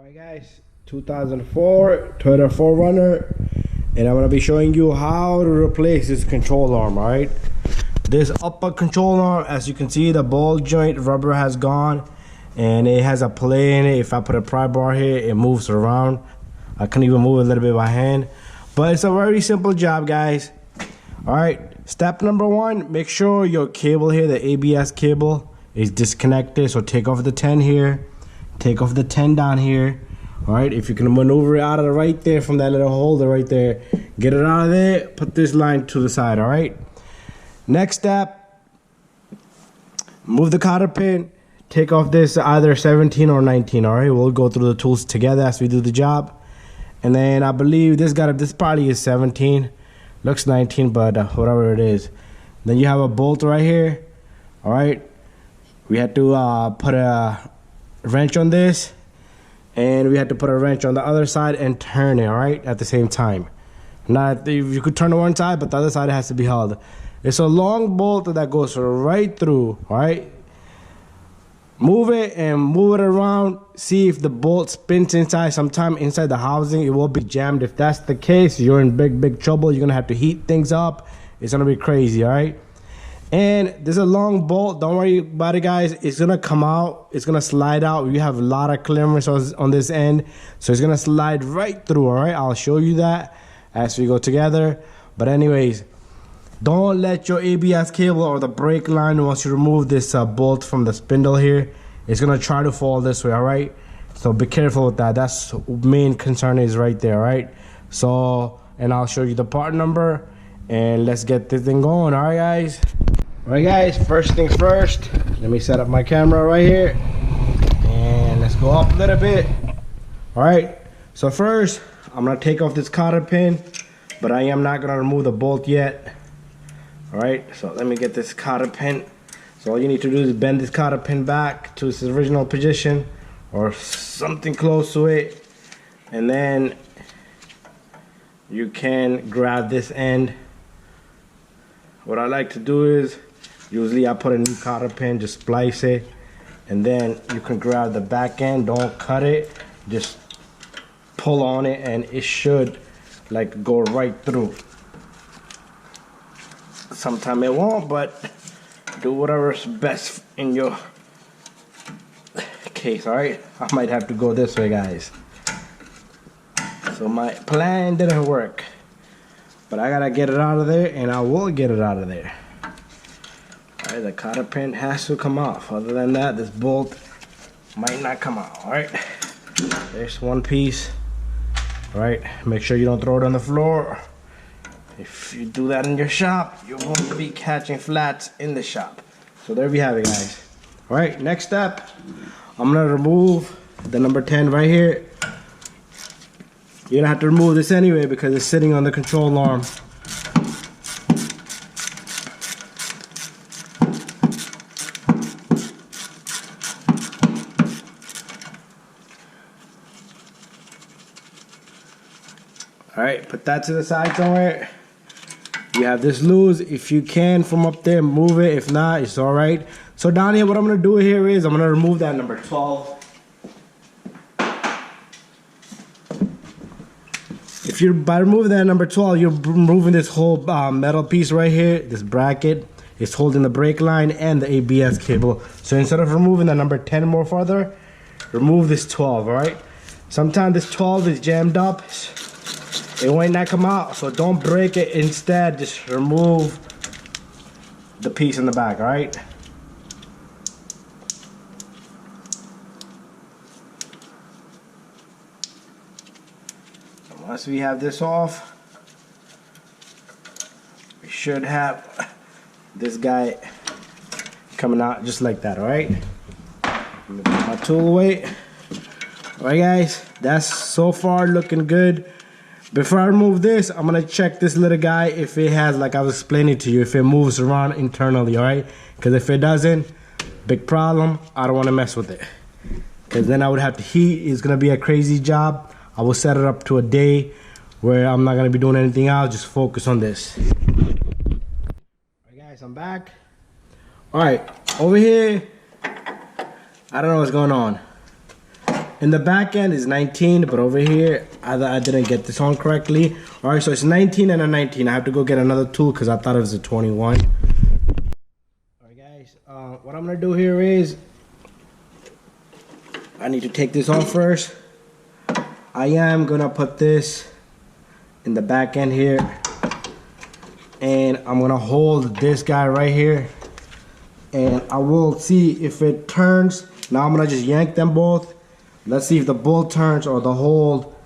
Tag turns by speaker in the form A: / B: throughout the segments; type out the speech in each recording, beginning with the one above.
A: Alright guys, 2004 Toyota 4Runner, and I'm going to be showing you how to replace this control arm. Alright, this upper control arm, as you can see, the ball joint rubber has gone and it has a play in it. If I put a pry bar here, it moves around. I can even move a little bit by hand, but it's a very simple job, guys. Alright, step number one, make sure your cable here, the ABS cable, is disconnected. So take off the 10 here, take off the 10 down here. All right, if you can maneuver it out of the right there from that little holder right there, get it out of there, put this line to the side. All right, next step, move the cotter pin, take off this either 17 or 19. All right, we'll go through the tools together as we do the job. And then I believe this probably is 17, looks 19, but whatever it is. Then you have a bolt right here. All right, we had to put a wrench on this, and we had to put a wrench on the other side and turn it, all right, at the same time. Not, you could turn to one side, but the other side has to be held. It's a long bolt that goes right through. All right, move it and move it around, see if the bolt spins inside. Sometime inside the housing it will be jammed. If that's the case, you're in big trouble. You're gonna have to heat things up. It's gonna be crazy. All right, and there's a long bolt, don't worry about it, guys. It's gonna come out, it's gonna slide out. You have a lot of clearance on this end, so it's gonna slide right through. All right, I'll show you that as we go together. But anyways, don't let your ABS cable or the brake line, once you remove this bolt from the spindle here, it's gonna try to fall this way. All right, so be careful with that. That's main concern is right there. All right, so, and I'll show you the part number and let's get this thing going. All right, guys. Alright guys, first things first, let me set up my camera right here and let's go up a little bit. Alright, so first I'm going to take off this cotter pin, but I am not going to remove the bolt yet. Alright, so let me get this cotter pin. So all you need to do is bend this cotter pin back to its original position or something close to it, and then you can grab this end. What I like to do is, usually I put a new cotter pin, just splice it, and then you can grab the back end. Don't cut it, just pull on it and it should like go right through. Sometimes it won't, but do whatever's best in your case. All right, I might have to go this way, guys. So my plan didn't work, but I gotta get it out of there, and I will get it out of there. Alright, the cotter pin has to come off. Other than that, this bolt might not come out. Alright, there's one piece. Alright, make sure you don't throw it on the floor. If you do that in your shop, you won't be catching flats in the shop. So there we have it, guys. Alright, next step, I'm gonna remove the number 10 right here. You're gonna have to remove this anyway because it's sitting on the control arm. Alright, put that to the side somewhere. You have this loose. If you can from up there, move it. If not, it's alright. So down here, what I'm gonna do here is I'm gonna remove that number 12. If you're, by removing that number 12, you're removing this whole metal piece right here. This bracket is holding the brake line and the ABS cable. So instead of removing the number 10 more further, remove this 12, all right? Sometimes this 12 is jammed up. It might not come out, so don't break it. Instead, just remove the piece in the back, all right? Once we have this off, we should have this guy coming out just like that. All right, let me put my tool away. All right, guys, that's so far looking good. Before I remove this, I'm gonna check this little guy if it has, like I was explaining to you, if it moves around internally. All right, because if it doesn't, big problem. I don't want to mess with it, because then I would have to heat. It's gonna be a crazy job. I will set it up to a day where I'm not gonna be doing anything else, just focus on this. Alright guys, I'm back. Alright, over here, I don't know what's going on. in the back end is 19, but over here I didn't get this on correctly. All right, so it's 19 and a 19. I have to go get another tool because I thought it was a 21. All right, guys, what I'm gonna do here is I need to take this off first. I am gonna put this in the back end here, and I'm gonna hold this guy right here, and I will see if it turns. Now I'm gonna just yank them both. Let's see if the bolt turns or the whole,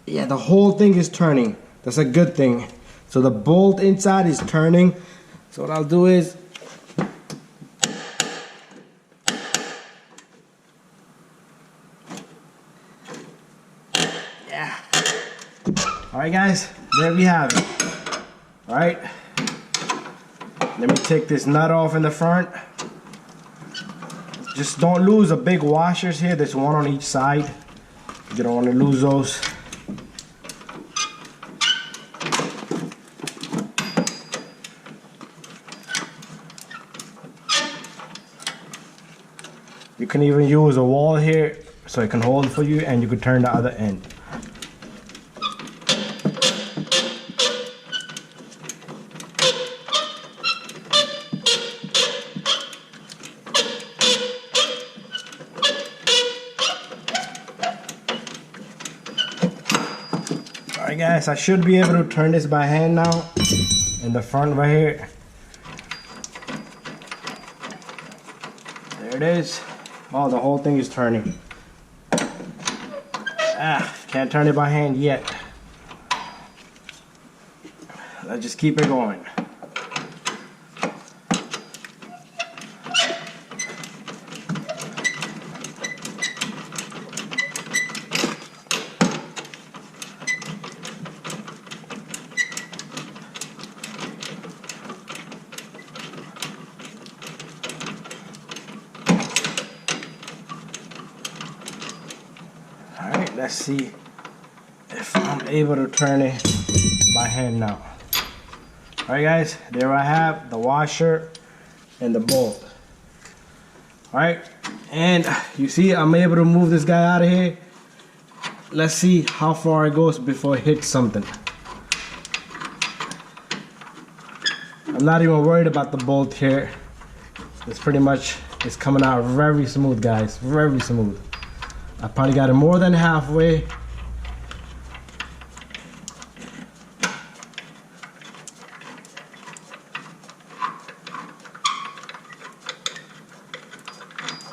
A: yeah, the whole thing is turning. That's a good thing. So the bolt inside is turning. So what I'll do is, yeah. All right, guys, there we have it. All right, let me take this nut off in the front. Just don't lose the big washers here. There's one on each side. You don't want to lose those. You can even use a wall here so it can hold for you, and you can turn the other end. Alright guys, I should be able to turn this by hand now in the front right here. There it is. Oh, the whole thing is turning. Can't turn it by hand yet. Let's just keep it going. Alright, let's see if I'm able to turn it by hand now. Alright guys, there I have the washer and the bolt. Alright, and you see I'm able to move this guy out of here. Let's see how far it goes before it hits something. I'm not even worried about the bolt here. It's pretty much, it's coming out very smooth, guys, very smooth. I probably got it more than halfway.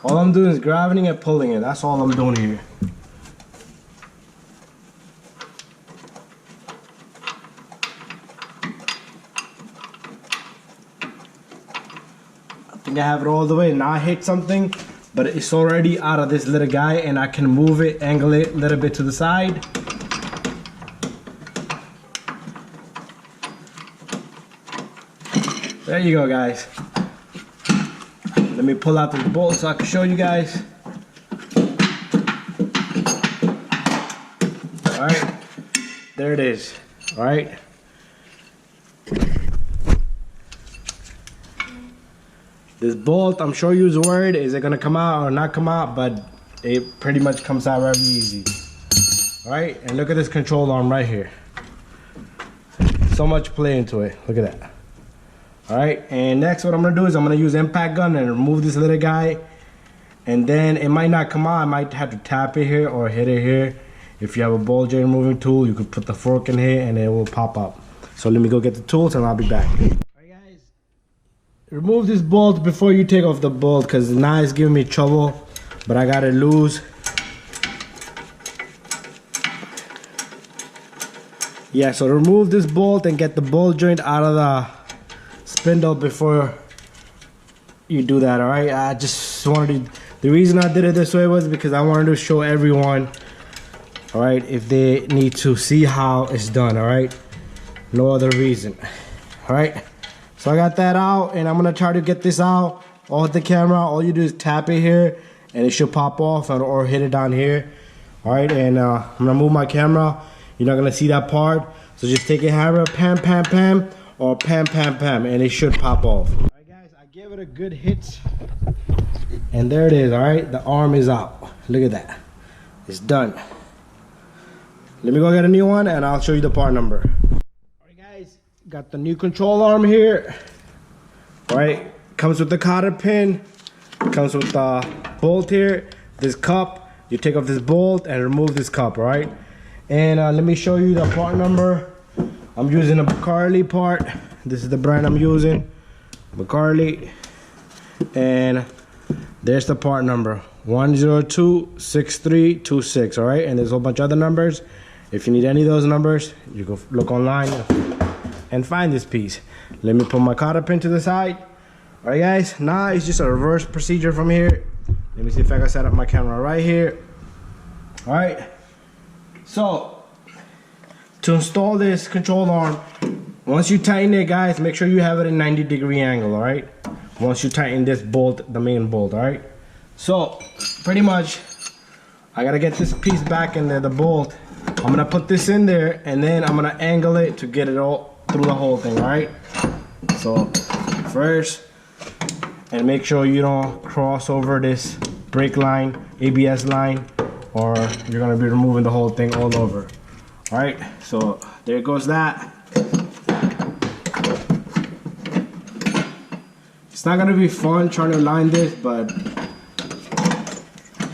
A: All I'm doing is grabbing and pulling it. That's all I'm doing here. I think I have it all the way. Now I hit something, but it's already out of this little guy, and I can move it, angle it a little bit to the side. There you go, guys. Let me pull out this bolt so I can show you guys. All right, there it is. All right. This bolt, I'm sure you're worried, is it gonna come out or not come out, but it pretty much comes out very easy. All right, and look at this control arm right here. So much play into it, look at that. All right, and next what I'm gonna do is I'm gonna use impact gun and remove this little guy, and then it might not come out. I might have to tap it here or hit it here. If you have a ball joint removing tool, you could put the fork in here and it will pop up. So let me go get the tools and I'll be back. Remove this bolt before you take off the bolt, because now it's giving me trouble, but I got it loose. Yeah, so remove this bolt and get the ball joint out of the spindle before you do that. All right, I just wanted to, the reason I did it this way was because I wanted to show everyone, all right, if they need to see how it's done. All right, no other reason. All right, so I got that out, and I'm gonna try to get this out off the camera. All you do is tap it here and it should pop off, or hit it down here. All right, and I'm gonna move my camera. You're not gonna see that part, so just take a hammer, pam pam pam, or pam pam pam, and it should pop off. All right guys, I gave it a good hit, and there it is. All right, the arm is out. Look at that. It's done. Let me go get a new one and I'll show you the part number. Alright guys, got the new control arm here. Alright, comes with the cotter pin. Comes with the bolt here. This cup, you take off this bolt and remove this cup, alright? And let me show you the part number. I'm using a Bacardi part. This is the brand I'm using, Bacardi. And there's the part number, 1026326, alright? And there's a whole bunch of other numbers. If you need any of those numbers, you go look online and find this piece. Let me put my cotter pin to the side. Alright guys, now it's just a reverse procedure from here. Let me see if I can set up my camera right here. Alright, so to install this control arm, once you tighten it guys, make sure you have it in 90-degree angle, alright? Once you tighten this bolt, the main bolt, alright? So pretty much I gotta get this piece back in there, the bolt. I'm gonna put this in there and then I'm gonna angle it to get it all through the whole thing, alright? So first, and make sure you don't cross over this brake line, ABS line, or you're gonna be removing the whole thing all over. Alright, so there goes that. It's not gonna be fun trying to line this, but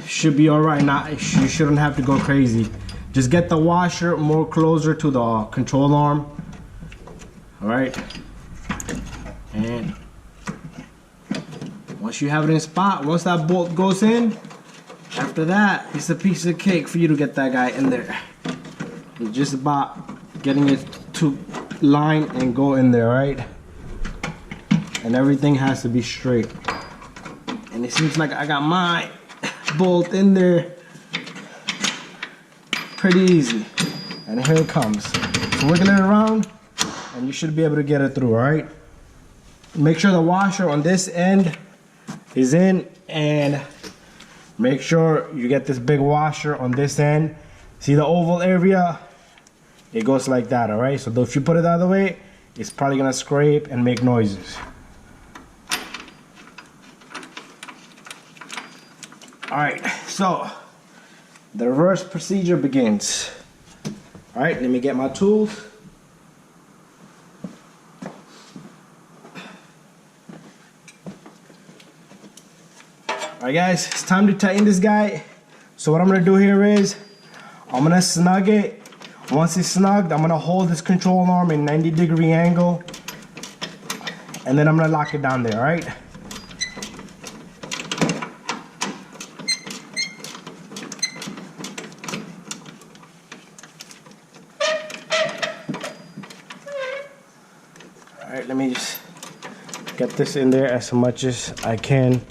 A: should be alright. Not, you shouldn't have to go crazy. Just get the washer more closer to the control arm. Alright, and once you have it in spot, once that bolt goes in, after that, it's a piece of cake for you to get that guy in there. It's just about getting it to line and go in there, right? And everything has to be straight. And it seems like I got my bolt in there pretty easy. And here it comes. So wiggle it around and you should be able to get it through, alright? Make sure the washer on this end is in, and make sure you get this big washer on this end. See the oval area? It goes like that, alright? So if you put it the other way, it's probably gonna scrape and make noises. Alright, so the reverse procedure begins. Alright, let me get my tools. Alright guys, it's time to tighten this guy. So what I'm gonna do here is, I'm gonna snug it. Once it's snugged, I'm gonna hold this control arm in 90-degree angle. And then I'm gonna lock it down there, alright? Alright, let me just get this in there as much as I can.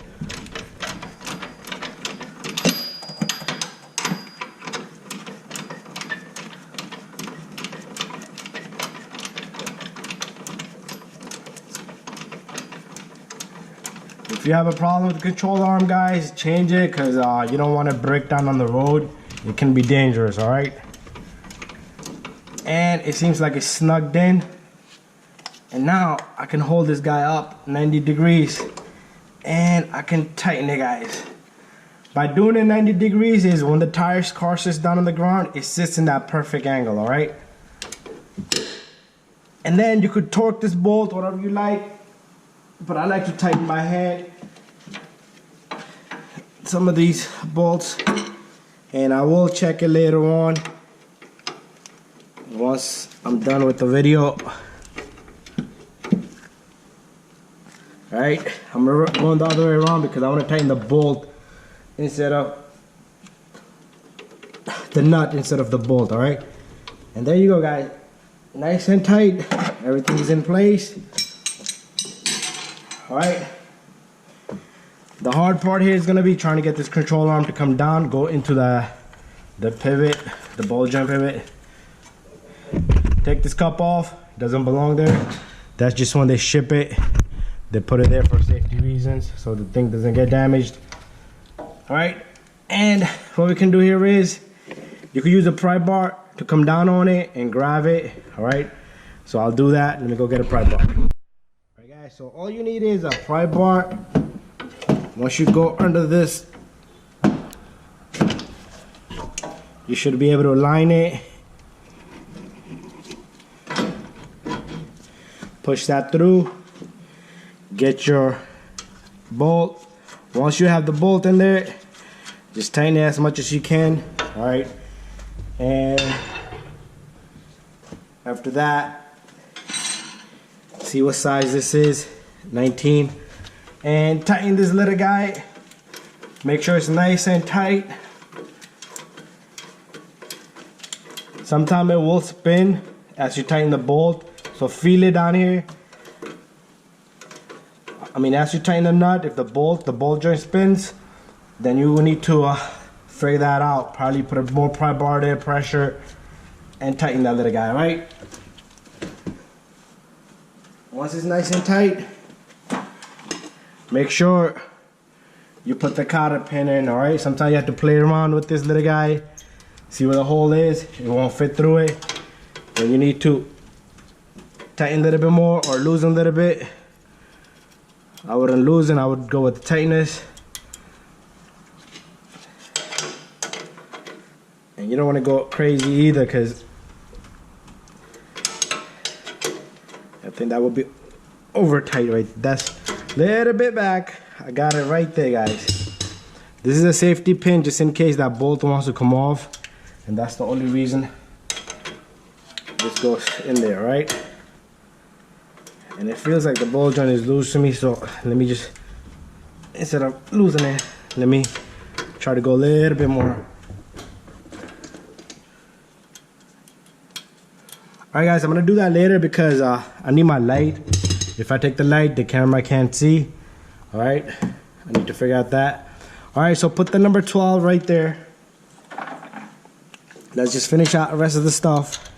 A: If you have a problem with the control arm, guys, change it, because you don't want to break down on the road. It can be dangerous, alright? And it seems like it's snugged in. And now I can hold this guy up 90 degrees and I can tighten it, guys. By doing it 90 degrees is when the car sits down on the ground, it sits in that perfect angle, alright? And then you could torque this bolt whatever you like, but I like to tighten by hand some of these bolts, and I will check it later on once I'm done with the video. Alright, I'm going the other way around because I want to tighten the bolt instead of the nut instead of the bolt, alright? And there you go, guys. Nice and tight. Everything is in place. Alright. The hard part here is going to be trying to get this control arm to come down, go into the pivot, the ball joint pivot. Take this cup off. It doesn't belong there. That's just when they ship it. They put it there for safety reasons so the thing doesn't get damaged. Alright. And what we can do here is you can use a pry bar to come down on it and grab it. Alright. So I'll do that. Let me go get a pry bar. Alright guys, so all you need is a pry bar. Once you go under this You should be able to align it. Push that through. Get your bolt. Once you have the bolt in there, just tighten it as much as you can. All right. And after that, see what size this is. 19. And tighten this little guy. Make sure it's nice and tight. Sometimes it will spin as you tighten the bolt, so feel it down here. I mean, as you tighten the nut, if the bolt joint spins, then you will need to figure that out. Probably put a more pry bar there, pressure, and tighten that little guy, right? Once it's nice and tight, make sure you put the cotter pin in, all right? Sometimes you have to play around with this little guy. See where the hole is, it won't fit through it. Then you need to tighten a little bit more or loosen a little bit. I wouldn't loosen, I would go with the tightness. And you don't want to go crazy either, because I think that would be over tight right there. That's a little bit back. I got it right there, guys. This is a safety pin just in case that bolt wants to come off. And that's the only reason this goes in there, right? And it feels like the ball joint is loose to me, so let me just, instead of loosening it, let me try to go a little bit more. Alright guys, I'm gonna do that later because I need my light. If I take the light, the camera can't see. Alright, I need to figure out that. Alright, so put the number 12 right there. Let's just finish out the rest of the stuff.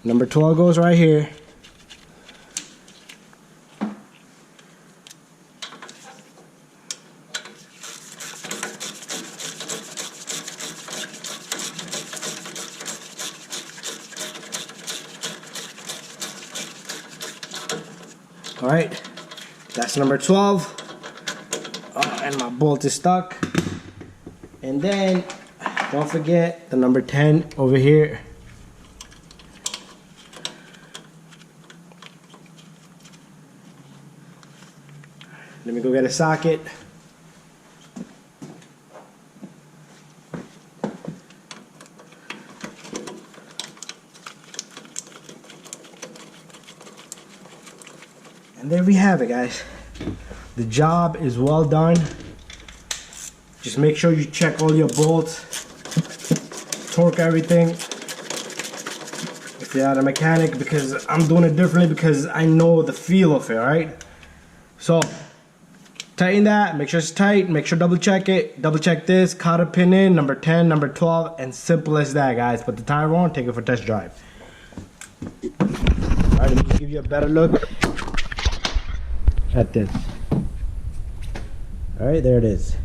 A: Number 12 goes right here. All right, that's number 12. Oh, and my bolt is stuck. And then don't forget the number 10 over here. Let me go get a socket. And there we have it, guys. The job is well done. Just make sure you check all your bolts, torque everything. If you're not a mechanic, because I'm doing it differently because I know the feel of it, right? So tighten that, make sure it's tight, make sure double check it, double check this, cotter pin in, number 10, number 12, and simple as that, guys. Put the tire on, take it for a test drive. Alright, let me give you a better look at this. Alright, there it is.